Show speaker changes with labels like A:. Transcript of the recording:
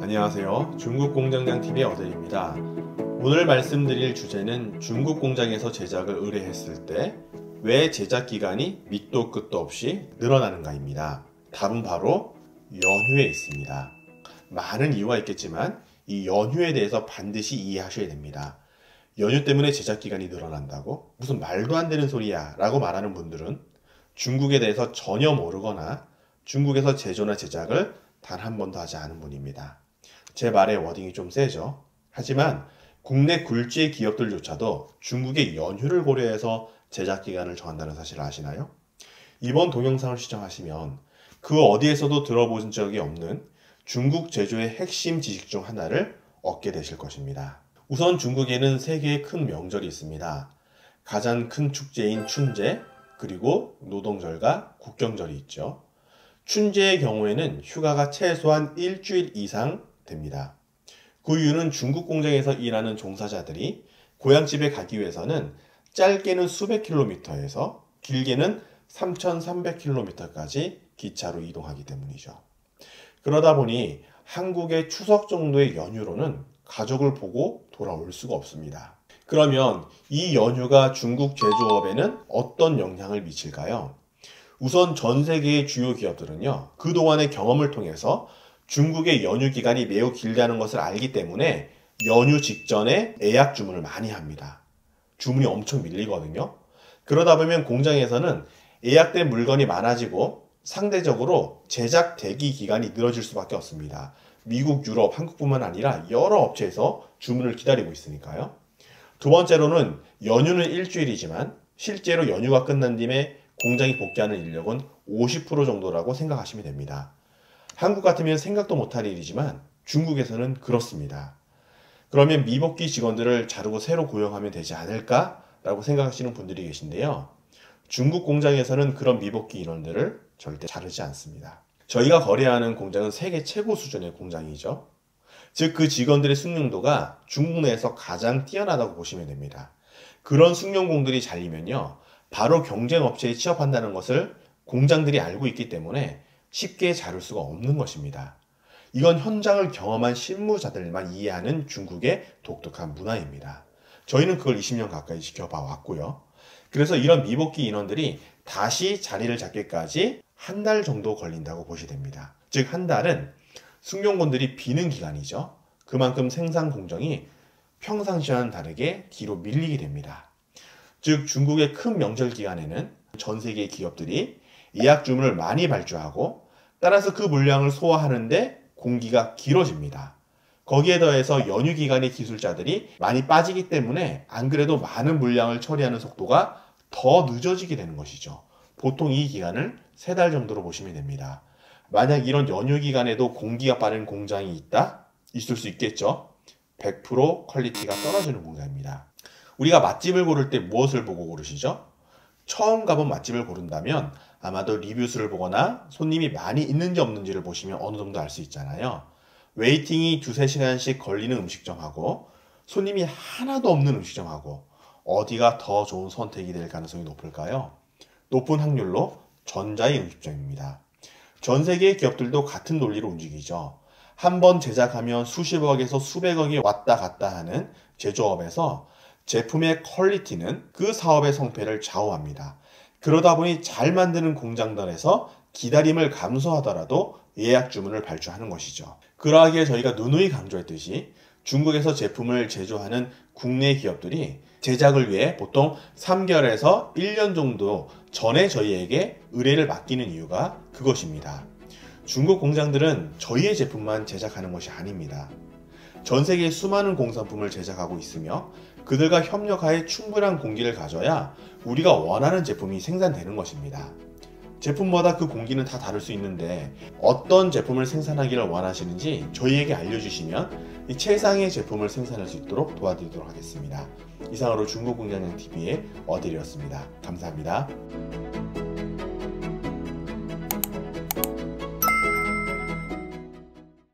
A: 안녕하세요. 중국공장장TV의 어델입니다. 오늘 말씀드릴 주제는 중국 공장에서 제작을 의뢰했을 때 왜 제작 기간이 밑도 끝도 없이 늘어나는가입니다. 답은 바로 연휴에 있습니다. 많은 이유가 있겠지만 이 연휴에 대해서 반드시 이해하셔야 됩니다. 연휴 때문에 제작 기간이 늘어난다고? 무슨 말도 안 되는 소리야 라고 말하는 분들은 중국에 대해서 전혀 모르거나 중국에서 제조나 제작을 단 한 번도 하지 않은 분입니다. 제 말의 워딩이 좀 세죠. 하지만 국내 굴지의 기업들조차도 중국의 연휴를 고려해서 제작 기간을 정한다는 사실을 아시나요? 이번 동영상을 시청하시면 그 어디에서도 들어본 적이 없는 중국 제조의 핵심 지식 중 하나를 얻게 되실 것입니다. 우선 중국에는 세 개의 큰 명절이 있습니다. 가장 큰 축제인 춘제, 그리고 노동절과 국경절이 있죠. 춘제의 경우에는 휴가가 최소한 일주일 이상 됩니다. 그 이유는 중국 공장에서 일하는 종사자들이 고향집에 가기 위해서는 짧게는 수백 킬로미터에서 길게는 3,300km까지 기차로 이동하기 때문이죠. 그러다 보니 한국의 추석 정도의 연휴로는 가족을 보고 돌아올 수가 없습니다. 그러면 이 연휴가 중국 제조업에는 어떤 영향을 미칠까요? 우선 전 세계의 주요 기업들은요, 그동안의 경험을 통해서 중국의 연휴 기간이 매우 길다는 것을 알기 때문에 연휴 직전에 예약 주문을 많이 합니다. 주문이 엄청 밀리거든요. 그러다 보면 공장에서는 예약된 물건이 많아지고 상대적으로 제작 대기 기간이 늘어질 수밖에 없습니다. 미국, 유럽, 한국뿐만 아니라 여러 업체에서 주문을 기다리고 있으니까요. 두 번째로는 연휴는 일주일이지만 실제로 연휴가 끝난 뒤에 공장이 복귀하는 인력은 50% 정도라고 생각하시면 됩니다. 한국 같으면 생각도 못할 일이지만 중국에서는 그렇습니다. 그러면 미복귀 직원들을 자르고 새로 고용하면 되지 않을까? 라고 생각하시는 분들이 계신데요. 중국 공장에서는 그런 미복귀 인원들을 절대 자르지 않습니다. 저희가 거래하는 공장은 세계 최고 수준의 공장이죠. 즉 그 직원들의 숙련도가 중국 내에서 가장 뛰어나다고 보시면 됩니다. 그런 숙련공들이 잘리면요, 바로 경쟁업체에 취업한다는 것을 공장들이 알고 있기 때문에 쉽게 자를 수가 없는 것입니다. 이건 현장을 경험한 실무자들만 이해하는 중국의 독특한 문화입니다. 저희는 그걸 20년 가까이 지켜봐 왔고요. 그래서 이런 미복귀 인원들이 다시 자리를 잡기까지 한 달 정도 걸린다고 보시면 됩니다. 즉 한 달은 숙련군들이 비는 기간이죠. 그만큼 생산 공정이 평상시와는 다르게 뒤로 밀리게 됩니다. 즉 중국의 큰 명절 기간에는 전 세계의 기업들이 예약 주문을 많이 발주하고 따라서 그 물량을 소화하는데 공기가 길어집니다. 거기에 더해서 연휴 기간의 기술자들이 많이 빠지기 때문에 안 그래도 많은 물량을 처리하는 속도가 더 늦어지게 되는 것이죠. 보통 이 기간을 3달 정도로 보시면 됩니다. 만약 이런 연휴 기간에도 공기가 빠른 공장이 있다? 있을 수 있겠죠. 100% 퀄리티가 떨어지는 공장입니다. 우리가 맛집을 고를 때 무엇을 보고 고르시죠? 처음 가본 맛집을 고른다면 아마도 리뷰수를 보거나 손님이 많이 있는지 없는지를 보시면 어느 정도 알 수 있잖아요. 웨이팅이 2-3시간씩 걸리는 음식점하고 손님이 하나도 없는 음식점하고 어디가 더 좋은 선택이 될 가능성이 높을까요? 높은 확률로 전자의 음식점입니다. 전 세계의 기업들도 같은 논리로 움직이죠. 한번 제작하면 수십억에서 수백억이 왔다 갔다 하는 제조업에서 제품의 퀄리티는 그 사업의 성패를 좌우합니다. 그러다 보니 잘 만드는 공장들에서 기다림을 감수하더라도 예약 주문을 발주하는 것이죠. 그러하기에 저희가 누누이 강조했듯이 중국에서 제품을 제조하는 국내 기업들이 제작을 위해 보통 3개월에서 1년 정도 전에 저희에게 의뢰를 맡기는 이유가 그것입니다. 중국 공장들은 저희의 제품만 제작하는 것이 아닙니다. 전 세계에 수많은 공산품을 제작하고 있으며 그들과 협력하여 충분한 공기를 가져야 우리가 원하는 제품이 생산되는 것입니다. 제품마다 그 공기는 다 다를 수 있는데 어떤 제품을 생산하기를 원하시는지 저희에게 알려주시면 이 최상의 제품을 생산할 수 있도록 도와드리도록 하겠습니다. 이상으로 중국공장장TV의 어딜이었습니다. 감사합니다.